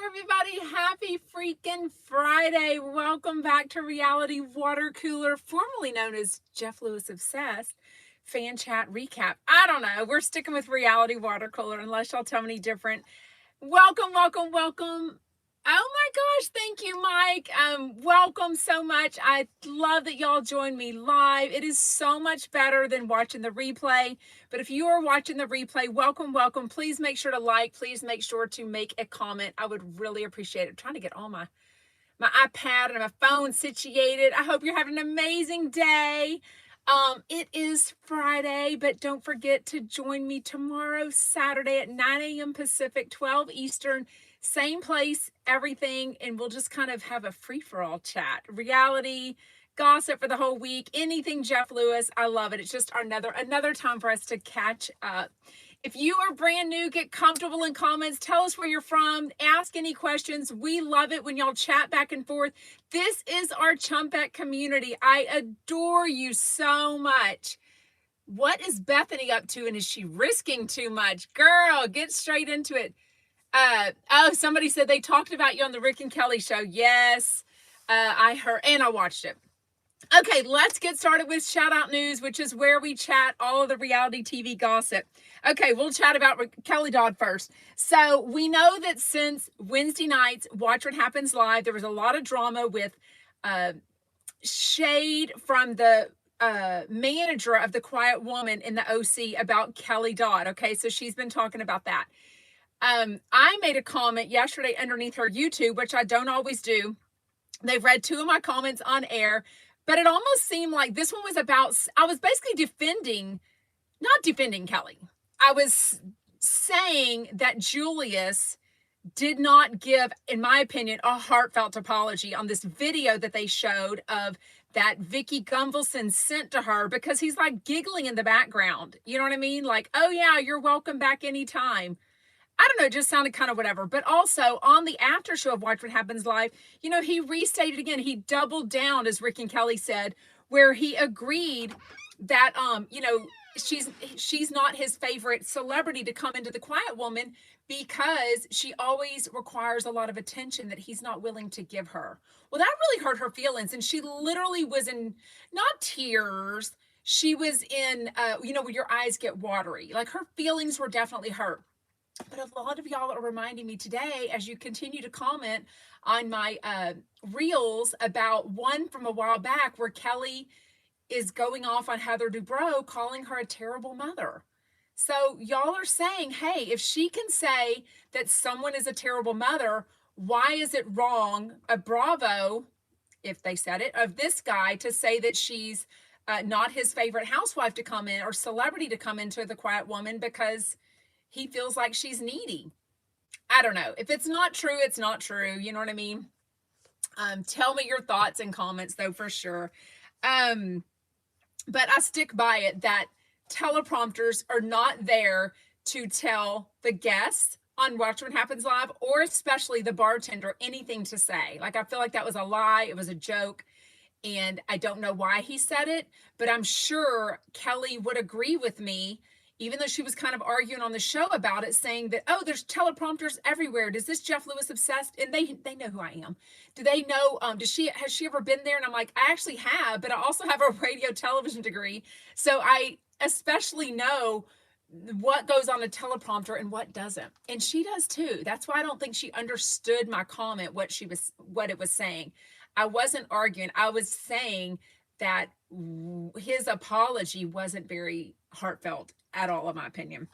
everybody. Happy freaking Friday. Welcome back to Reality Water Cooler, formerly known as Jeff Lewis Obsessed Fan Chat Recap. I don't know. We're sticking with Reality Water Cooler unless y'all tell me different. Welcome. Oh my gosh, thank you, Mike. Welcome so much. I love that y'all joined me live. It is so much better than watching the replay. But if you are watching the replay, welcome. Please make sure to like. Please make sure to make a comment. I would really appreciate it. I'm trying to get all my iPad and my phone situated. I hope you're having an amazing day. It is Friday, but don't forget to join me tomorrow, Saturday at 9 a.m. Pacific, 12 Eastern. Same place, everything, and we'll just kind of have a free-for-all chat. Reality, gossip for the whole week, anything Jeff Lewis. I love it. It's just another time for us to catch up. If you are brand new, get comfortable in comments. Tell us where you're from. Ask any questions. We love it when y'all chat back and forth. This is our Chumpette community. I adore you so much. What is Bethany up to, and is she risking too much? Girl, get straight into it. Somebody said they talked about you on the Rick and Kelly show. Yes, I heard, and I watched it. Okay, let's get started with shout out news, which is where we chat all of the reality TV gossip. Okay, we'll chat about Kelly Dodd first. So we know that since Wednesday nights, Watch What Happens Live, there was a lot of drama with shade from the manager of the Quiet Woman in the OC about Kelly Dodd. Okay, so she's been talking about that. I made a comment yesterday underneath her YouTube, which I don't always do. They've read two of my comments on air, but it almost seemed like this one was about, I was basically not defending Kelly. I was saying that Julius did not give, in my opinion, a heartfelt apology on this video that they showed of that Vicky Gunvalson sent to her, because he's like giggling in the background. You know what I mean? Like, oh yeah, you're welcome back anytime. I don't know, it just sounded kind of whatever. But also on the after show of Watch What Happens Live, you know, he restated again, he doubled down, as Rick and Kelly said, where he agreed that, you know, she's not his favorite celebrity to come into the Quiet Woman because she always requires a lot of attention that he's not willing to give her. Well, that really hurt her feelings. And she literally was in, not tears, she was in, you know, when your eyes get watery. Like, her feelings were definitely hurt. But a lot of y'all are reminding me today, as you continue to comment on my reels, about one from a while back where Kelly is going off on Heather Dubrow, calling her a terrible mother. So y'all are saying, hey, if she can say that someone is a terrible mother, why is it wrong, a bravo, if they said it, of this guy to say that she's not his favorite housewife to come in or celebrity to come into the Quiet Woman because he feels like she's needy? I don't know. If it's not true, it's not true. You know what I mean? Tell me your thoughts and comments, though, for sure. But I stick by it that teleprompters are not there to tell the guests on Watch What Happens Live, or especially the bartender, anything to say. Like, I feel like that was a lie. It was a joke. And I don't know why he said it, but I'm sure Kelly would agree with me, even though she was kind of arguing on the show about it, saying that, oh, there's teleprompters everywhere. Does this Jeff Lewis Obsessed? And they know who I am. Do they know, has she ever been there? And I'm like, I actually have, but I also have a radio television degree. So I especially know what goes on a teleprompter and what doesn't. And she does too. That's why I don't think she understood my comment, what it was saying. I wasn't arguing. I was saying that his apology wasn't very heartfelt at all, in my opinion.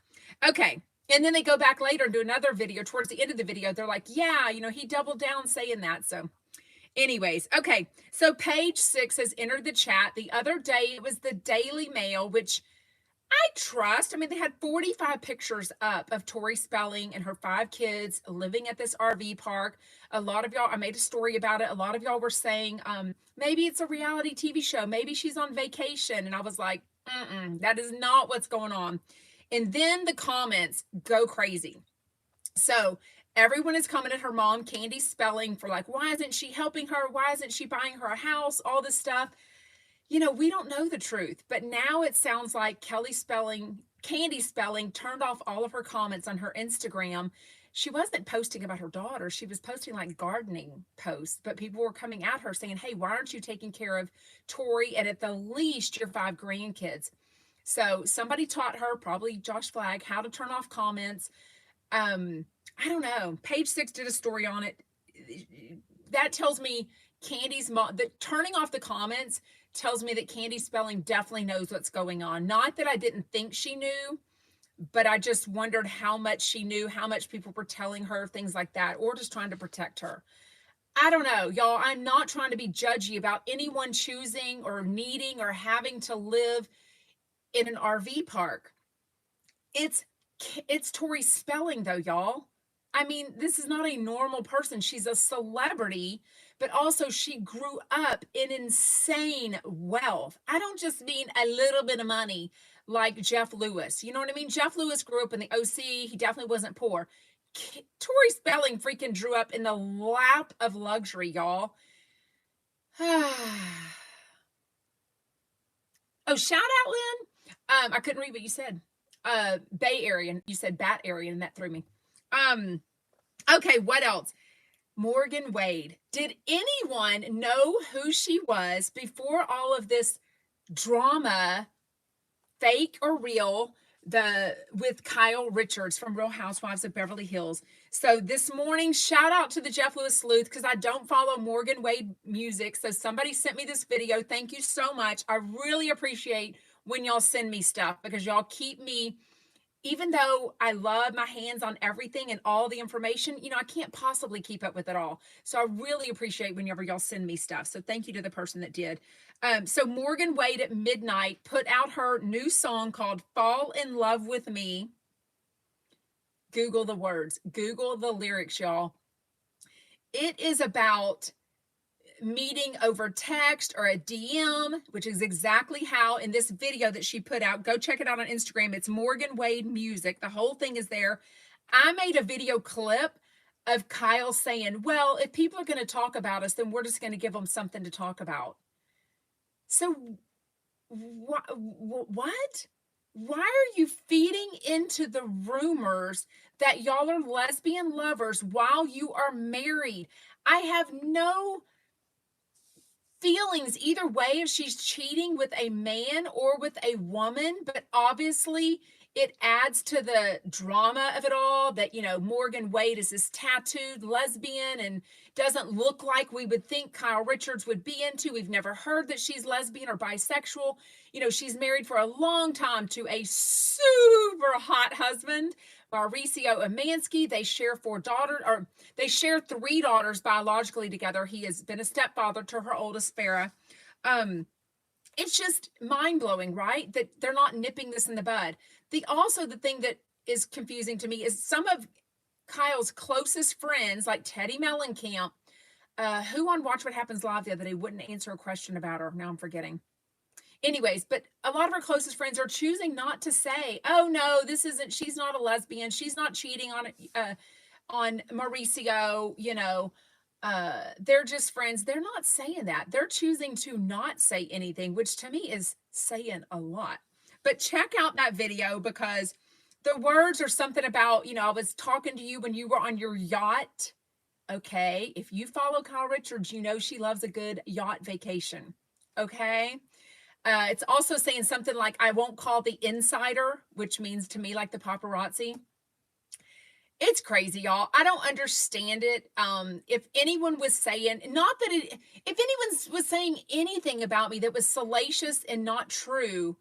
Okay. And then they go back later and do another video. Towards the end of the video, they're like, yeah, you know, he doubled down saying that. So anyways, okay. So page 6 has entered the chat. The other day, it was the Daily Mail, which I trust. I mean, they had 45 pictures up of Tori Spelling and her 5 kids living at this RV park. A lot of y'all, I made a story about it. A lot of y'all were saying, maybe it's a reality TV show. Maybe she's on vacation. And I was like, that is not what's going on. And then the comments go crazy. So everyone is coming at her mom, Candy Spelling, for like, why isn't she helping her? Why isn't she buying her a house? All this stuff. You know, we don't know the truth, but now it sounds like Candy Spelling turned off all of her comments on her Instagram she wasn't posting about her daughter. She was posting like gardening posts, but people were coming at her saying, hey, why aren't you taking care of Tori and at the least your 5 grandkids? So somebody taught her, probably Josh Flagg, how to turn off comments. I don't know. Page 6 did a story on it. That tells me Candy's mom, that turning off the comments tells me that Candy Spelling definitely knows what's going on. Not that I didn't think she knew, but I just wondered how much she knew, how much people were telling her, things like that, or just trying to protect her. I don't know, y'all. I'm not trying to be judgy about anyone choosing or needing or having to live in an RV park. It's Tori Spelling though, y'all. I mean, this is not a normal person. She's a celebrity, but also she grew up in insane wealth. I don't just mean a little bit of money like Jeff Lewis. You know what I mean? Jeff Lewis grew up in the OC. He definitely wasn't poor. Tori Spelling freaking grew up in the lap of luxury, y'all. Oh, shout out, Lynn. I couldn't read what you said. Bay Area. You said Bat Area, and that threw me. Okay, what else? Morgan Wade. Did anyone know who she was before all of this drama, fake or real, with Kyle Richards from Real Housewives of Beverly Hills? So this morning, shout out to the Jeff Lewis Sleuth, because I don't follow Morgan Wade music. So somebody sent me this video. Thank you so much. I really appreciate when y'all send me stuff, because y'all keep me, even though I love my hands on everything and all the information, I can't possibly keep up with it all. So I really appreciate whenever y'all send me stuff. So thank you to the person that did. So Morgan Wade at midnight put out her new song called Fall in Love with Me. Google the words, Google the lyrics, y'all. It is about meeting over text or a DM, which is exactly how in this video that she put out. Go check it out on Instagram. It's Morgan Wade Music. The whole thing is there. I made a video clip of Kyle saying, well, if people are going to talk about us, then we're just going to give them something to talk about. So what? Why are you feeding into the rumors that y'all are lesbian lovers while you are married? I have no feelings either way if she's cheating with a man or with a woman, but obviously it adds to the drama of it all that, Morgan Wade is this tattooed lesbian and doesn't look like we would think Kyle Richards would be into. We've never heard that she's lesbian or bisexual. She's married for a long time to a super hot husband, Mauricio Umansky. They share 4 daughters, or they share 3 daughters biologically together. He has been a stepfather to her oldest, Farah. It's just mind-blowing, right? That they're not nipping this in the bud. The thing that is confusing to me is some of Kyle's closest friends, like Teddy Mellencamp, who on Watch What Happens Live the other day wouldn't answer a question about her. Now I'm forgetting. Anyways, but a lot of her closest friends are choosing not to say, oh no, she's not a lesbian. She's not cheating on Mauricio, they're just friends. They're not saying that. They're choosing to not say anything, which to me is saying a lot. But check out that video, because the words are something about, I was talking to you when you were on your yacht. Okay. If you follow Kyle Richards, she loves a good yacht vacation. Okay. It's also saying something like, I won't call the insider, which means to me like the paparazzi. It's crazy, y'all. I don't understand it. If anyone was saying, if anyone was saying anything about me that was salacious and not true,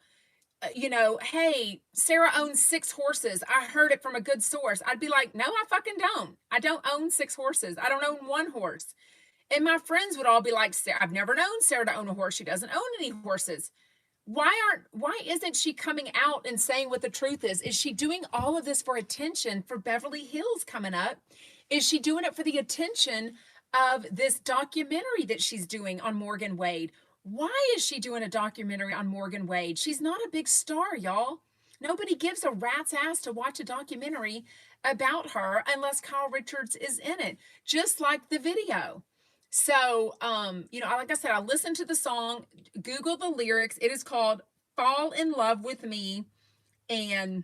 hey, Sarah owns 6 horses. I heard it from a good source. I'd be like, no, I fucking don't. I don't own 6 horses. I don't own 1 horse. And my friends would all be like, I've never known Sarah to own a horse. She doesn't own any horses. Why isn't she coming out and saying what the truth is? Is she doing all of this for attention for Beverly Hills coming up? Is she doing it for the attention of this documentary that she's doing on Morgan Wade? Why is she doing a documentary on Morgan Wade? She's not a big star, y'all. Nobody gives a rat's ass to watch a documentary about her unless Kyle Richards is in it, just like the video. So, like I said, I listened to the song, Google the lyrics. It is called Fall in Love with Me, and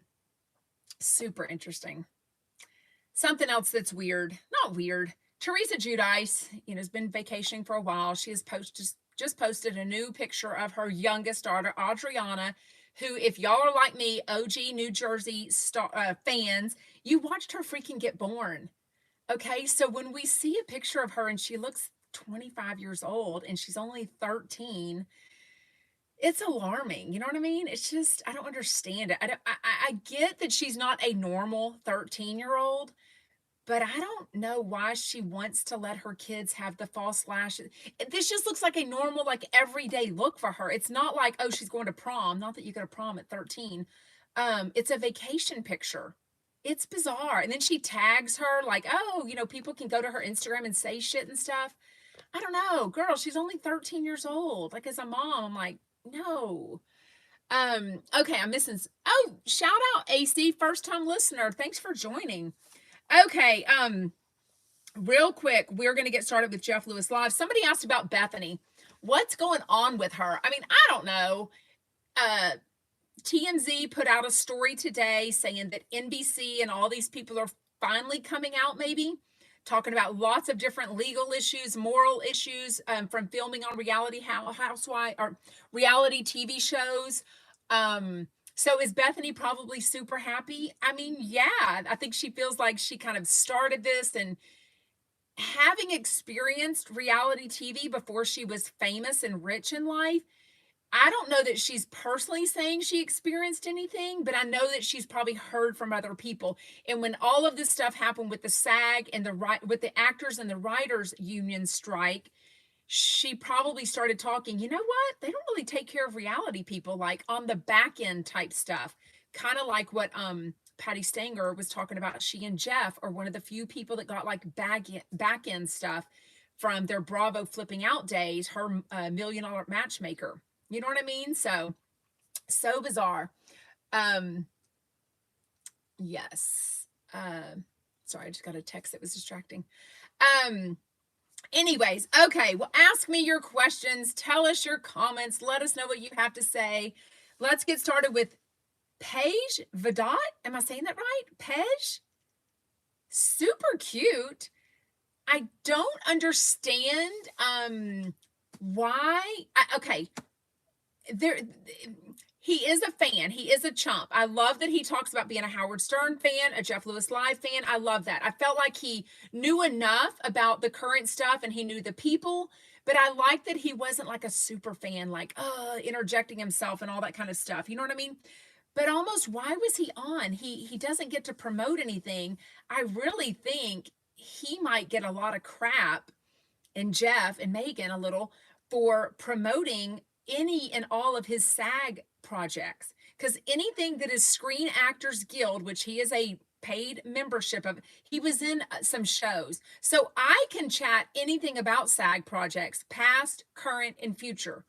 super interesting. Something else that's weird, not weird. Teresa Giudice, has been vacationing for a while. She has just posted a new picture of her youngest daughter, Adriana, who, if y'all are like me, OG New Jersey fans, you watched her freaking get born. Okay, so when we see a picture of her and she looks 25 years old and she's only 13, it's alarming. You know what I mean? It's just, I don't understand it. I get that she's not a normal 13-year-old, but I don't know why she wants to let her kids have the false lashes. This just looks like a normal, like everyday look for her. It's not like, oh, she's going to prom. Not that you go to prom at 13. It's a vacation picture. It's bizarre. And then she tags her like, oh, people can go to her Instagram and say shit and stuff. I don't know, girl, she's only 13 years old. Like, as a mom, I'm like, no. Okay, I'm missing. Oh, shout out AC, first time listener. Thanks for joining. Okay, real quick, we're going to get started with Jeff Lewis Live. Somebody asked about Bethany. What's going on with her? I mean, I don't know. TMZ put out a story today saying that NBC and all these people are finally coming out, maybe talking about lots of different legal issues, moral issues, from filming on reality housewife or reality TV shows. So is Bethany probably super happy? I mean, yeah, I think she feels like she kind of started this, and having experienced reality TV before she was famous and rich in life, I don't know that she's personally saying she experienced anything, but I know that she's probably heard from other people. And when all of this stuff happened with the SAG and with the actors and the writers union strike, she probably started talking, you know what? They don't really take care of reality people, like on the back end type stuff. Kind of like what Patty Stanger was talking about. She and Jeff are one of the few people that got like back end stuff from their Bravo flipping out days, her $1 million matchmaker. You know what I mean? So bizarre. Yes. Sorry, I just got a text that was distracting. Anyways, okay. Well, ask me your questions. Tell us your comments. Let us know what you have to say. Let's get started with Paige Vahdat. Am I saying that right? Paige? Super cute. I don't understand why. Okay. He is a fan. He is a chump. I love that he talks about being a Howard Stern fan, a Jeff Lewis Live fan. I love that. I felt like he knew enough about the current stuff and he knew the people, but I like that he wasn't like a super fan, like, interjecting himself and all that kind of stuff. You know what I mean? But almost, why was he on? He doesn't get to promote anything. I really think he might get a lot of crap, and Jeff and Megan a little, for promoting any and all of his SAG projects, because anything that is Screen Actors Guild, which he is a paid membership of, he was in some shows. So I can chat anything about SAG projects, past, current, and future,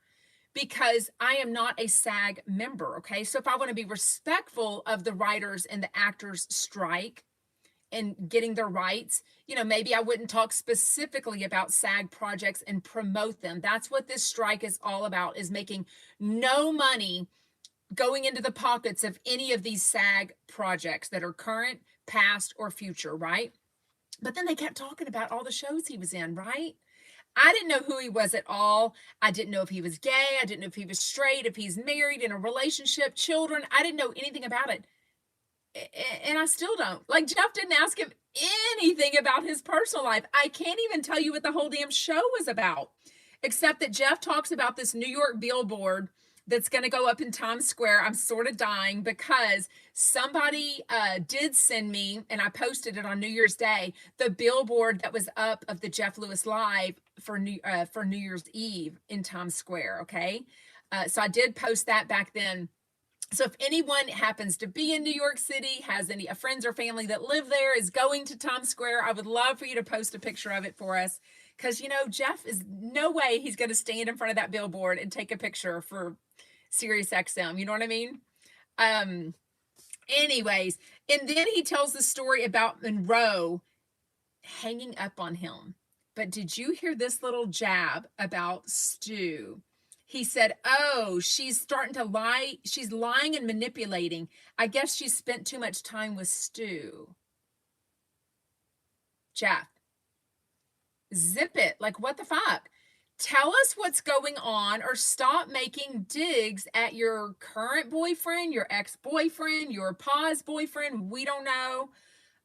because I am not a SAG member. Okay, so if I want to be respectful of the writers and the actors strike and getting their rights, maybe I wouldn't talk specifically about SAG projects and promote them. That's what this strike is all about, is making no money going into the pockets of any of these SAG projects that are current, past, or future, right? But then they kept talking about all the shows he was in, right? I didn't know who he was at all. I didn't know if he was gay. I didn't know if he was straight, if he's married, in a relationship, children. I didn't know anything about it. And I still don't. Like, Jeff didn't ask him anything about his personal life. I can't even tell you what the whole damn show was about, except that Jeff talks about this New York billboard that's going to go up in Times Square. I'm sort of dying because somebody did send me, and I posted it on New Year's Day, the billboard that was up of the Jeff Lewis Live for New Year's Eve in Times Square. Okay, so I did post that back then. So if anyone happens to be in New York City, has any friends or family that live there, is going to Times Square, I would love for you to post a picture of it for us. Because, Jeff is no way he's going to stand in front of that billboard and take a picture for Sirius XM. You know what I mean? Anyways, and then he tells the story about Monroe hanging up on him. But did you hear this little jab about Stu? He said, oh, she's starting to lie. She's lying and manipulating. I guess she spent too much time with Stu. Jeff. Zip it. Like, what the fuck? Tell us what's going on, or stop making digs at your current boyfriend, your ex-boyfriend, your pause boyfriend. We don't know.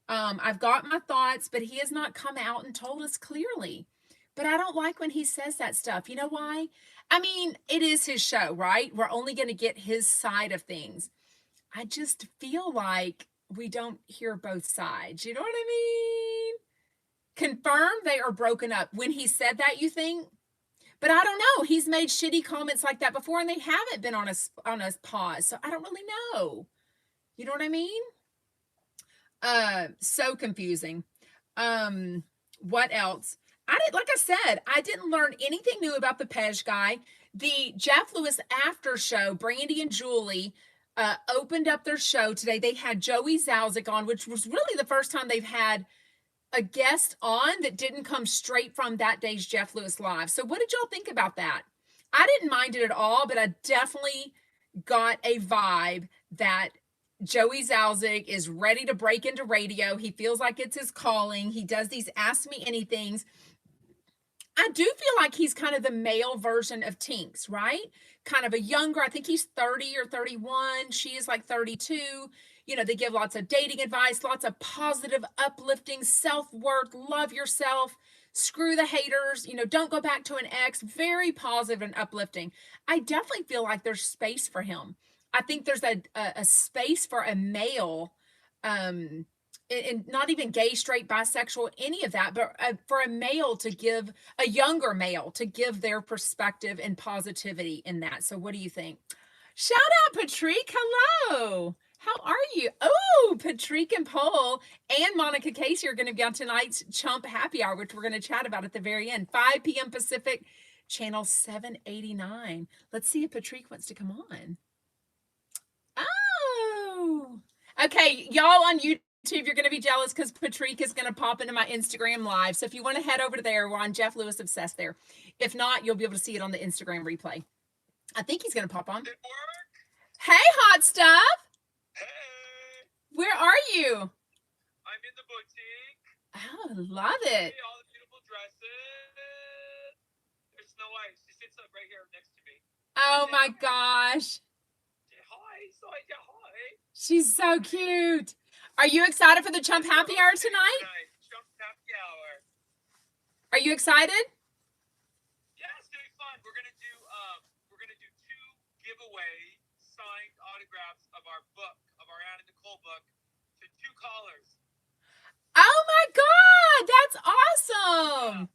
I've got my thoughts, but he has not come out and told us clearly. But I don't like when he says that stuff. You know why? I mean, it is his show, right? We're only going to get his side of things. I just feel like we don't hear both sides. You know what I mean? Confirm they are broken up. When he said that, you think? But I don't know. He's made shitty comments like that before, and they haven't been on a pause. So I don't really know. You know what I mean? So confusing. What else? Like I said, I didn't learn anything new about the Pej guy. The Jeff Lewis after show, Brandy and Julie, opened up their show today. They had Joey Zauzig on, which was really the first time they've had a guest on that didn't come straight from that day's Jeff Lewis Live. So what did y'all think about that? I didn't mind it at all, but I definitely got a vibe that Joey Zauzig is ready to break into radio. He feels like it's his calling. He does these Ask Me Anythings. I do feel like he's kind of the male version of Tinks, right? Kind of a younger, I think he's 30 or 31. She is like 32. You know, they give lots of dating advice, lots of positive, uplifting, self-worth, love yourself, screw the haters, you know, don't go back to an ex. Very positive and uplifting. I definitely feel like there's space for him. I think there's a space for a male, and not even gay, straight, bisexual, any of that, but for a male to give, a younger male to give their perspective and positivity in that. So what do you think? Shout out, Patrik. Hello. How are you? Oh, Patrik and Paul and Monika Casey are going to be on tonight's Chump Happy Hour, which we're going to chat about at the very end. 5 p.m. Pacific, channel 789. Let's see if Patrik wants to come on. Oh, okay. Y'all on YouTube, you're going to be jealous because Patrik is going to pop into my Instagram live. So if you want to head over to there, we're on Jeff Lewis Obsessed there. If not, you'll be able to see it on the Instagram replay. I think he's going to pop on. Hey, hot stuff. Hey. Where are you? I'm in the boutique. Oh, love it. See all the beautiful dresses. There's Snow White. She sits up right here next to me. Oh my gosh. Say hi. So I say hi. She's so cute. Are you excited for the Chump Happy Hour tonight? Chump Happy Hour. Are you excited? Yeah, it's gonna be fun. We're gonna do 2 giveaway signed autographs of our book, of our Anna Nicole book, to 2 callers. Oh my God, that's awesome.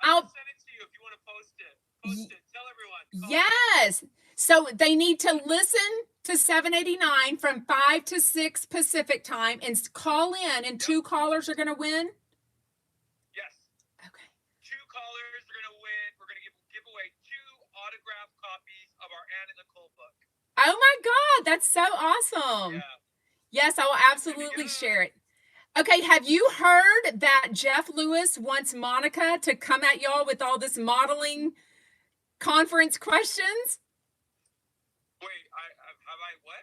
I'll send it to you if you want to post it. Post it. Tell everyone. Yes. So they need to listen to 789 from 5 to 6 Pacific time and call in, and 2 callers are going to win? Yes. Okay. 2 callers are going to win. We're going to give away 2 autographed copies of our Anna Nicole book. Oh my God, that's so awesome. Yeah. Yes, I will absolutely share it. Okay, have you heard that Jeff Lewis wants Monika to come at y'all with all this modeling conference questions? Wait, have I what?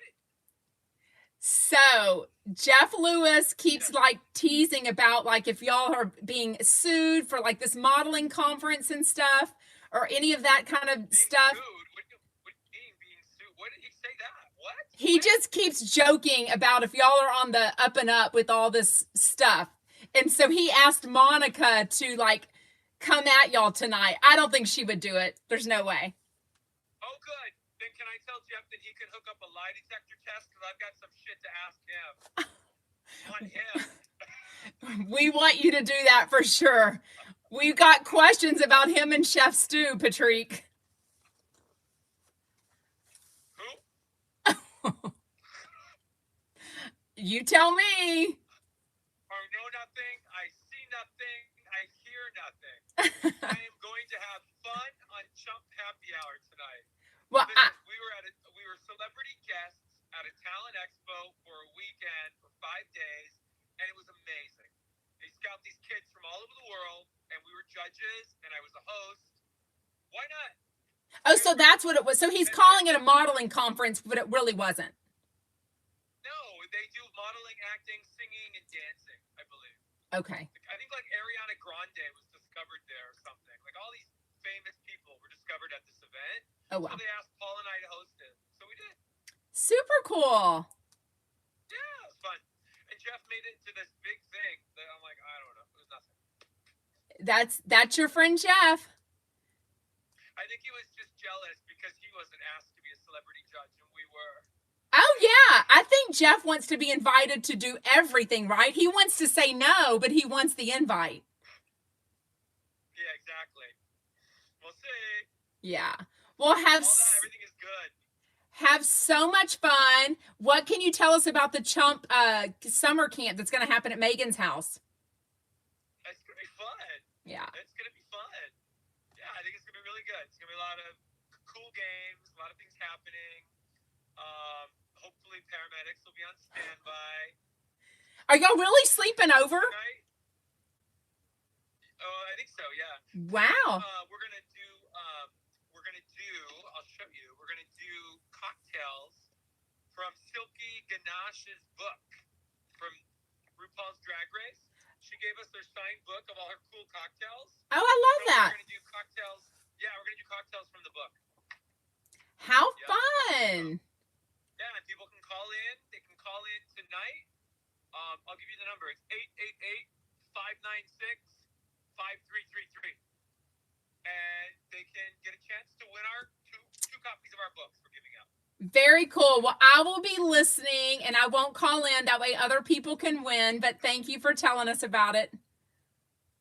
So Jeff Lewis keeps like teasing about like if y'all are being sued for like this modeling conference and stuff, or any of that kind of stuff. Sued? What do you mean being sued? What did he say that? What? He just keeps joking about if y'all are on the up and up with all this stuff. And so he asked Monika to like come at y'all tonight. I don't think she would do it. There's no way. Oh, good. Then can I tell Jeff that he can hook up a lie detector test? Because I've got some shit to ask him. On him. We want you to do that for sure. We've got questions about him and Chef Stu, Patrik. Who? You tell me. I know nothing. I see nothing. I hear nothing. I am going to have fun on Chump Happy Hour tonight. Well, Listen, we were celebrity guests at a talent expo for a weekend for 5 days, and it was amazing. They scout these kids from all over the world, and we were judges, and I was a host. Why not? Oh, so that's what it was. So he's calling it a modeling conference, but it really wasn't. No, they do modeling, acting, singing, and dancing, I believe. Okay. I think Grande was discovered there or something. Like all these famous people were discovered at this event. Oh, wow. So they asked Paul and I to host it. So we did. Super cool. Yeah, it was fun. And Jeff made it to this big thing that I'm like, I don't know. It was nothing. That's your friend Jeff. I think he was just jealous because he wasn't asked to be a celebrity judge and we were. Oh, yeah. I think Jeff wants to be invited to do everything, right? He wants to say no, but he wants the invite. Yeah, exactly. We'll see. Yeah. We'll have everything is good. Have so much fun. What can you tell us about the Chump summer camp that's going to happen at Megan's house? It's going to be fun. Yeah. It's going to be fun. Yeah, I think it's going to be really good. It's going to be a lot of cool games, a lot of things happening. Hopefully paramedics will be on standby. Are y'all really sleeping over? Tonight? Oh, I think so, yeah. Wow. We're going to do, I'll show you, we're going to do cocktails from Silky Ganache's book from RuPaul's Drag Race. She gave us their signed book of all her cool cocktails. Oh, I love that. We're going to do cocktails. Yeah, we're going to do cocktails from the book. How fun. Yeah, and people can call in. They can call in tonight. I'll give you the number. It's 888-596-5333. And they can get a chance to win our two copies of our books we're giving out. Very cool. Well, I will be listening and I won't call in. That way other people can win. But thank you for telling us about it.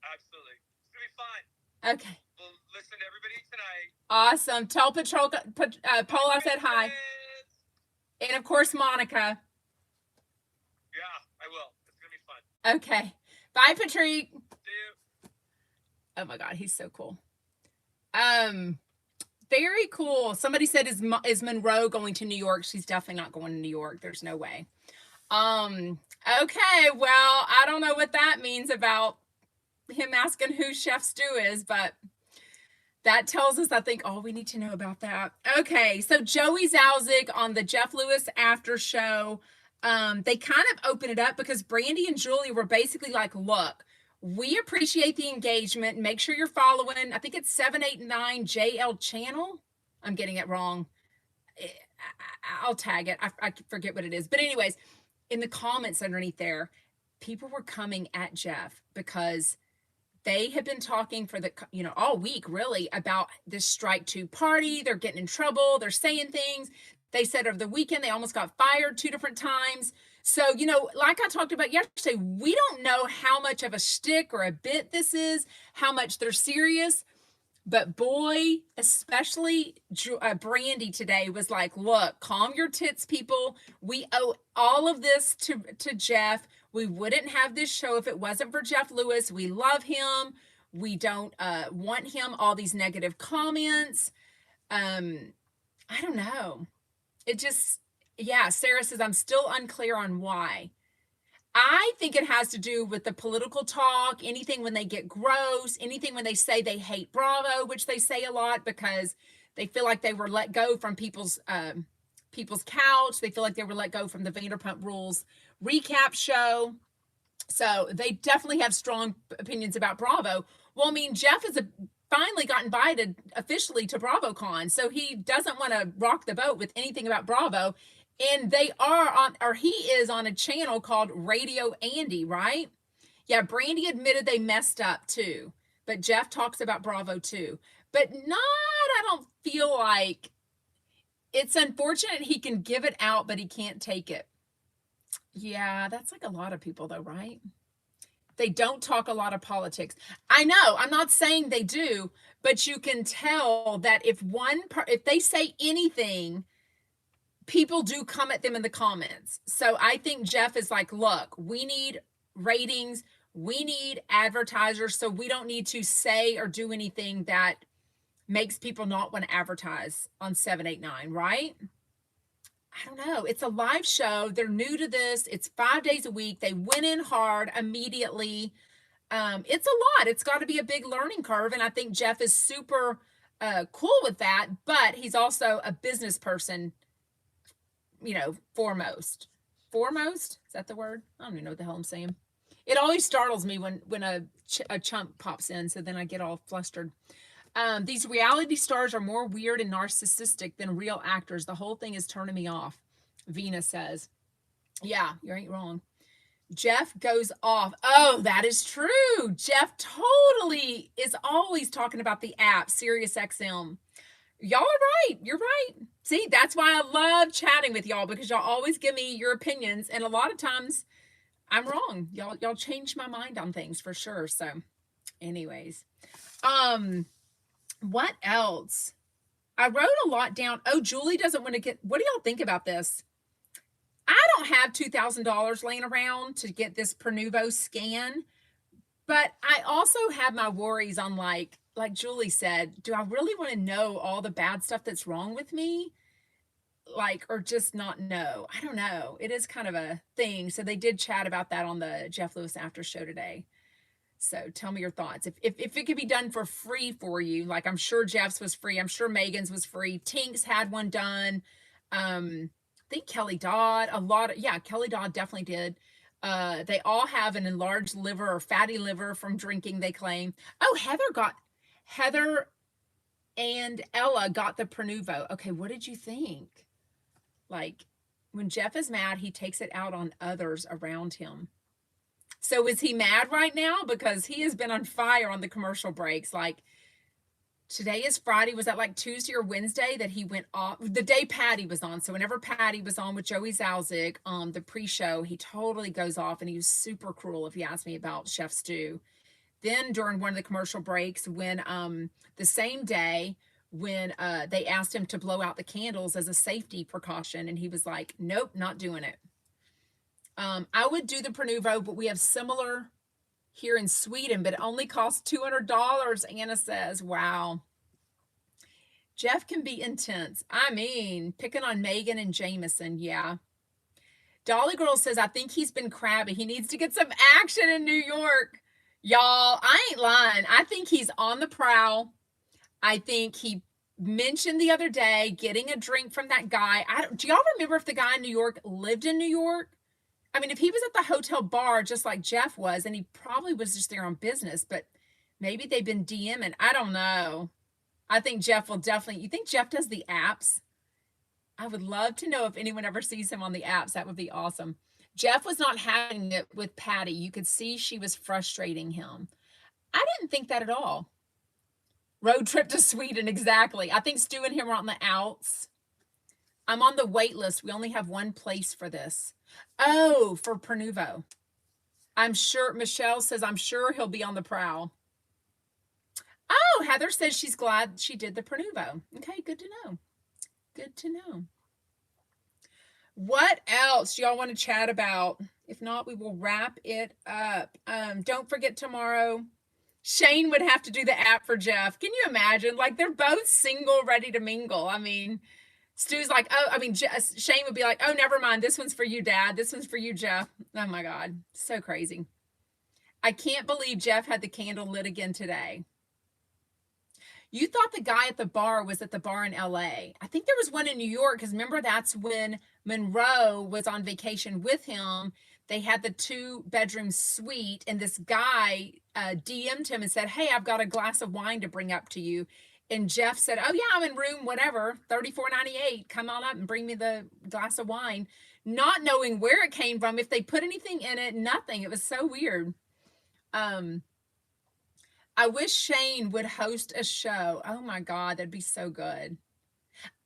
Absolutely. It's going to be fun. Okay. We'll listen to everybody tonight. Awesome. Tell Paul I said hi. And of course, Monika. Yeah, I will. It's going to be fun. Okay. Bye, Patrik. See you. Oh my God, he's so cool. Very cool. Somebody said, is Monroe going to New York? She's definitely not going to New York. There's no way. Okay, well, I don't know what that means about him asking who Chef Stu is, but that tells us, I think, all we need to know about that. Okay, so Joey Zauzig on the Jeff Lewis after show, they kind of open it up because Brandy and Julie were basically like, look, we appreciate the engagement. Make sure you're following. I think it's 789 JL channel. I'm getting it wrong. I'll tag it. I forget what it is. But anyways, in the comments underneath there, people were coming at Jeff because they have been talking for all week really about this Strike 2 party. They're getting in trouble. They're saying things. They said over the weekend, they almost got fired 2 different times. So, like I talked about yesterday, we don't know how much of a shtick or a bit this is, how much they're serious. But boy, especially Brandy today was like, look, calm your tits, people. We owe all of this to Jeff. We wouldn't have this show if it wasn't for Jeff Lewis. We love him. We don't want him, all these negative comments. I don't know. It just, yeah, Sarah says, I'm still unclear on why. I think it has to do with the political talk, anything when they get gross, anything when they say they hate Bravo, which they say a lot because they feel like they were let go from people's couch. They feel like they were let go from the Vanderpump Rules recap show. So they definitely have strong opinions about Bravo. Well, I mean, Jeff has finally got invited officially to BravoCon, so he doesn't want to rock the boat with anything about Bravo. And they are on, or he is on a channel called Radio Andy, right? Yeah, Brandy admitted they messed up too, but Jeff talks about Bravo too. But I don't feel like, it's unfortunate he can give it out, but he can't take it. Yeah, that's like a lot of people though, right? They don't talk a lot of politics. I know, I'm not saying they do, but you can tell that if they say anything, people do come at them in the comments. So I think Jeff is like, look, we need ratings. We need advertisers. So we don't need to say or do anything that makes people not want to advertise on 789, right? I don't know. It's a live show. They're new to this. It's 5 days a week. They went in hard immediately. It's a lot. It's got to be a big learning curve. And I think Jeff is super cool with that, but he's also a business person, foremost. Foremost? Is that the word? I don't even know what the hell I'm saying. It always startles me when a chump pops in, so then I get all flustered. These reality stars are more weird and narcissistic than real actors. The whole thing is turning me off. Vina says, yeah, you ain't wrong. Jeff goes off. Oh, that is true. Jeff totally is always talking about the app, Sirius XM. Y'all are right. You're right. See, that's why I love chatting with y'all, because y'all always give me your opinions. And a lot of times I'm wrong. Y'all change my mind on things for sure. So anyways, what else? I wrote a lot down. Oh, Julie doesn't want to get, what do y'all think about this? I don't have $2,000 laying around to get this Pronuvo scan, but I also have my worries on like Julie said, do I really want to know all the bad stuff that's wrong with me? Like, or just not know? I don't know. It is kind of a thing. So they did chat about that on the Jeff Lewis after show today. So tell me your thoughts. If it could be done for free for you, like I'm sure Jeff's was free. I'm sure Megan's was free. Tink's had one done. I think Kelly Dodd, Kelly Dodd definitely did. They all have an enlarged liver or fatty liver from drinking, they claim. Oh, Heather and Ella got the Pronuvo. Okay, what did you think? Like, when Jeff is mad, he takes it out on others around him. So is he mad right now? Because he has been on fire on the commercial breaks. Like, today is Friday. Was that like Tuesday or Wednesday that he went off? The day Patty was on. So whenever Patty was on with Joey Zauzig on the pre-show, he totally goes off, and he was super cruel if you ask me about Chef Stu. Then during one of the commercial breaks, when the same day when they asked him to blow out the candles as a safety precaution, and he was like, nope, not doing it. I would do the Pronuvo, but we have similar here in Sweden, but it only costs $200, Anna says. Wow. Jeff can be intense. I mean, picking on Megan and Jameson, yeah. Dolly Girl says, I think he's been crabby. He needs to get some action in New York. Y'all, I ain't lying. I think he's on the prowl. I think he mentioned the other day getting a drink from that guy. Do y'all remember if the guy in New York lived in New York? I mean, if he was at the hotel bar just like Jeff was, and he probably was just there on business, but maybe they've been DMing. I don't know. I think Jeff will definitely, you think Jeff does the apps? I would love to know if anyone ever sees him on the apps. That would be awesome. Jeff was not having it with Patty. You could see she was frustrating him. I didn't think that at all. Road trip to Sweden, exactly. I think Stu and him are on the outs. I'm on the wait list. We only have one place for this. Oh, for Pronuvo. I'm sure, Michelle says, I'm sure he'll be on the prowl. Oh, Heather says she's glad she did the Pronuvo. Okay, good to know. Good to know. What else do y'all want to chat about? If not, we will wrap it up. Don't forget tomorrow, Shane would have to do the app for Jeff. Can you imagine? Like, they're both single, ready to mingle. I mean, Stu's like, oh, I mean, Shane would be like, oh, never mind. This one's for you, Dad. This one's for you, Jeff. Oh, my God. So crazy. I can't believe Jeff had the candle lit again today. You thought the guy at the bar was at the bar in LA. I think there was one in New York, because remember, that's when Monroe was on vacation with him. They had the 2-bedroom suite, and this guy DM'd him and said, hey, I've got a glass of wine to bring up to you. And Jeff said, oh, yeah, I'm in room whatever, $34.98. Come on up and bring me the glass of wine. Not knowing where it came from, if they put anything in it, nothing. It was so weird. I wish Shane would host a show. Oh, my God, that'd be so good.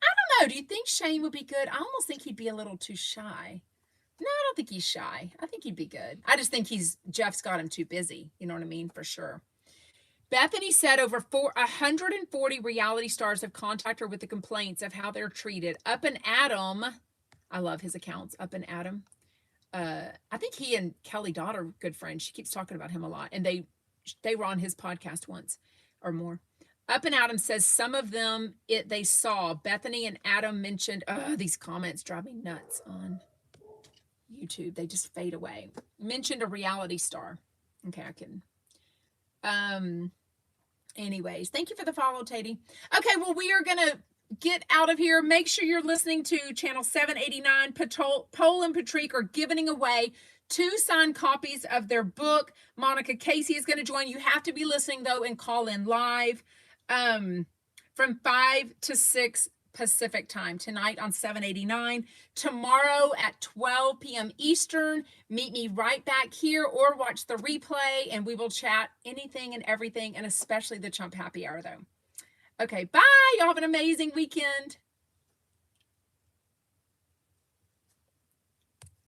I don't know. Do you think Shane would be good? I almost think he'd be a little too shy. No, I don't think he's shy. I think he'd be good. I just think Jeff's got him too busy. You know what I mean? For sure. Bethany said over 140 reality stars have contacted her with the complaints of how they're treated. Up and Adam, I love his accounts. Up and Adam. I think he and Kelly Dodd are good friends. She keeps talking about him a lot. And they were on his podcast once or more. Up and Adam says some of them they saw. Bethany and Adam mentioned, these comments drive me nuts on YouTube. They just fade away. Mentioned a reality star. Okay, I can. Anyways, thank you for the follow, Tati. Okay, well, we are going to get out of here. Make sure you're listening to channel 789. Paul and Patrik are giving away 2 signed copies of their book. Monika Casey is going to join. You have to be listening, though, and call in live from 5 to 6 Pacific time tonight on 789. Tomorrow at 12 p.m. Eastern, meet me right back here or watch the replay, and we will chat anything and everything, and especially the Chump Happy Hour, though. Okay, bye. Y'all have an amazing weekend.